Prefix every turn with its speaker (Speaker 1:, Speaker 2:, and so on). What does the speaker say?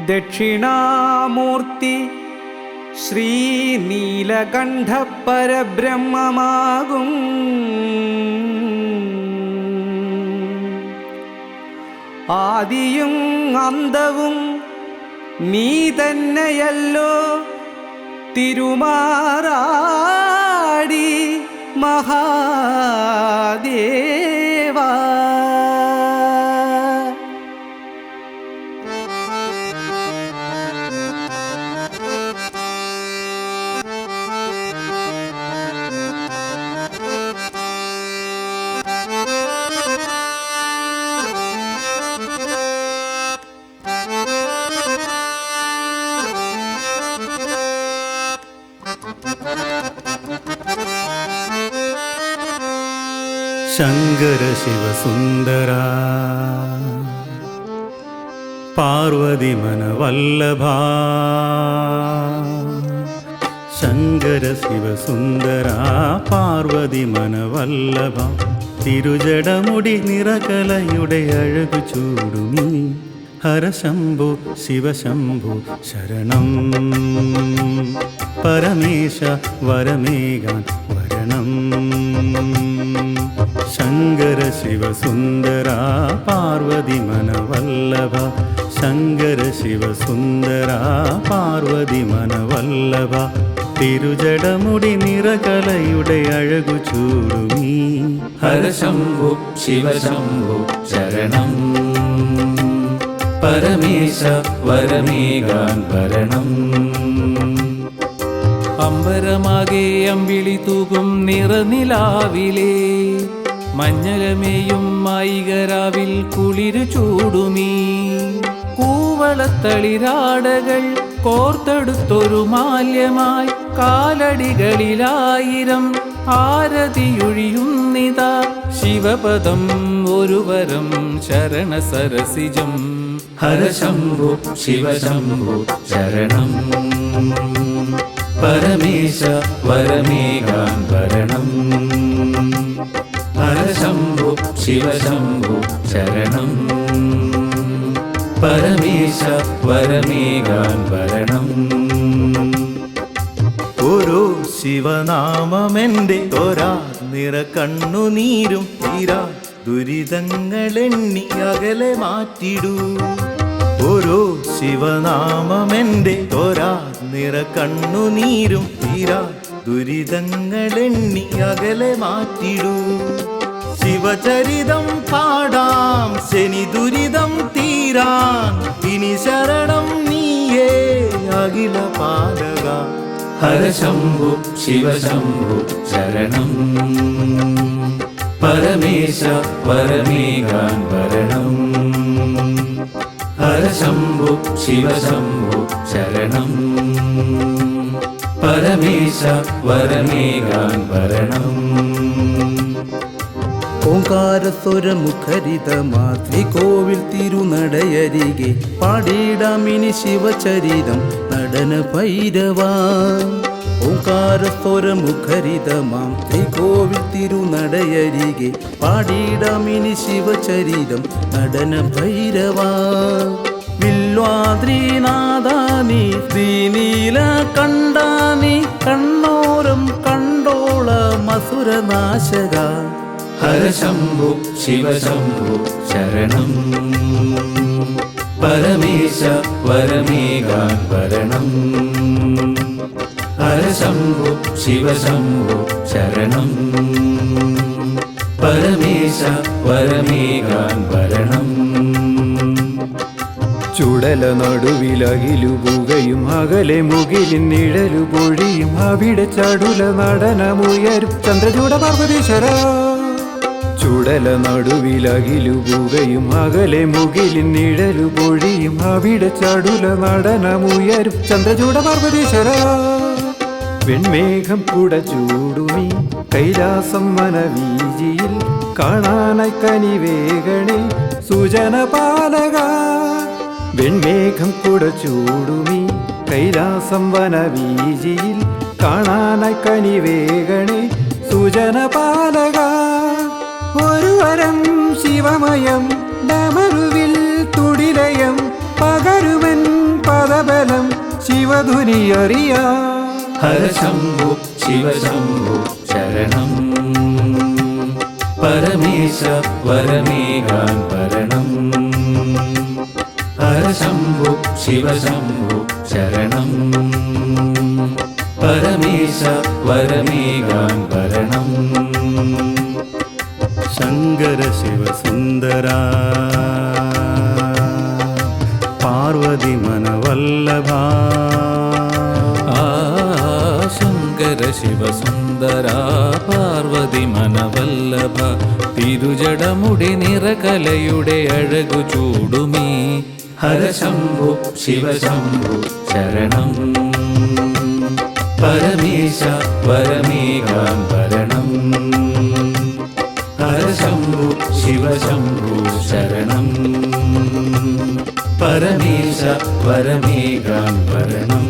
Speaker 1: ദക്ഷിണാമൂർത്തി ശ്രീനീലകണ്ഠ പരബ്രഹ്മമാകും ആദിയും അന്തവും നീ തന്നെയല്ലോ തിരുമാറാടി മഹാദേവാ.
Speaker 2: ശങ്കര ശിവസുന്ദര പാർവതി മനവല്ലഭ. ശങ്കര ശിവസുന്ദര പാർവതി മനവല്ലഭ. തിരുജടമുടി നിറകലയുടെ അഴകു ചൂടുമീ ഹരശംഭു ശിവശംഭു ശരണം. പരമേശ വരമേകാൻ വരണം. ശങ്കര ശിവസുന്ദര പാർവതി മനവല്ലഭ. ശങ്കര ശിവസുന്ദര പാർവതി മനവല്ലഭ. തിരുജടമുടി നിറകലയുടെ അഴകു ചൂടുമീ
Speaker 3: ഹരശംഭു ശിവശംഭു ശരണം. പരമേശ വരമേകാൻ വരണം. അമ്പരമാകെ അമ്പിളി തൂകും നിറനിലാവിലേ മഞ്ഞലമേയും മായികരാവിൽ കുളിരു ചൂടുമീ കൂവളത്തളിരാടകൾ കോർത്തെടുത്തൊരു മാല്യമായി കാലടികളിലായിരം ആരതിയൊഴിയുന്നിതാ ശിവപദം ഒരുവരം ശരണസരസിജം. ഹരശംഭു ശിവശംഭു ശരണം. പരമേശ വരമേകാൻ വരണം. ഹരശംഭു ശിവശംഭു ശരണം. പരമേശ വരമേകാൻ വരണം.
Speaker 2: ഓരോ ശിവനാമമെന്റെ തോരാ നിറ കണ്ണുനീരും തീരാ ദുരിതങ്ങളെണ്ണി അകലെ മാറ്റിടൂ. ഓരോ ശിവനാമമെന്റെ തോരാ നിറ കണ്ണുനീരും തീരാ ദുരിതങ്ങളെണ്ണി അകലെ മാറ്റിടൂ. ശിവചരിതം പാടാം ശനി ദുരിതം തീരാൻ. ഇനി ശരണം നീയേ അഖില പാലക.
Speaker 3: ഹരശംഭു ശിവശംഭു ശരണം. പരമേശ വരമേകാൻ വരണം. ഹരശംഭു ശിവശംഭു ശരണം. പരമേശ വരമേകാൻ വരണം.
Speaker 4: ഓംകാരസ്വരമുഖരിതമാതി കോവിൽ തിരുനടയരികെ പാടിടാമിനി ശിവചരിതം നടന ഭൈരവ. ഓംകാരസ്വരമുഖരിതമാം കോവിൽ തിരുനടയരികെ പാടിടാമിനി ശിവചരിതം നടന ഭൈരവ. വില്വാദ്രീനാഥാനി ശ്രീനീല കണ്ടാനി കണ്ണോരം കണ്ടോള മസുരനാശക.
Speaker 3: ഹരശംഭു ശിവശംഭു ശരണം. പരമേശ വരമേകാൻ വരണം. ഹരശംഭു ശിവശംഭു ശരണം. പരമേശ വരമേകാൻ വരണം.
Speaker 5: ചുടല നടുവിലകിലുപുകയും അകലെ മുകിലിൻ നിഴലു പൊഴിയും അവിടെ ചടുല നടനമുയരും ചന്ദ്രചൂട പാർവതീശ്വര. ചുടല നടുവിലകിലുപുകയും അകലെ മുകിലിൻ നിഴലു പൊഴിയും അവിടെ ചടുല നടനമുയരും ചന്ദ്രചൂട പാർവതീശ്വര. വെൺമേഘം കുട ചൂടുമീ കൈലാസം വനവീജിയിൽ കാണാനായി കനിവേഗണേ സുജനപാലക. വെൺമേഘം കുട ചൂടുമീ കൈലാസം വനവീജിയിൽ കാണാനായി കനിവേഗണേ സുജനപാലക. ഒരു വരം ശിവമയം ഡമരുവിൽ തുടിലയം പകരുവൻ ശിവധുനി അറിയാ
Speaker 3: ഹര ശംഭു ശിവശംഭു ശരണം പരമേശ വരമേകാൻ വരണം ഹര ശംഭു ശിവശംഭു ശരണം പരമേശ വരമേകാൻ വരണം
Speaker 2: ശങ്കര ശിവസുന്ദര പാർവതി മനവല്ലഭ
Speaker 4: ശങ്കര ശിവസുന്ദര പാർവതി മനവല്ലഭ തിരുജടമുടി നിറകലയുടെ അഴകു ചൂടുമീ
Speaker 3: ഹര ശംഭു ശിവശംഭു ശരണം പരമേശ വരമേകാൻ വരണം ഹര ശംഭു ശിവശംഭു ശരണം പരമേശ വരമേകാൻ വരണം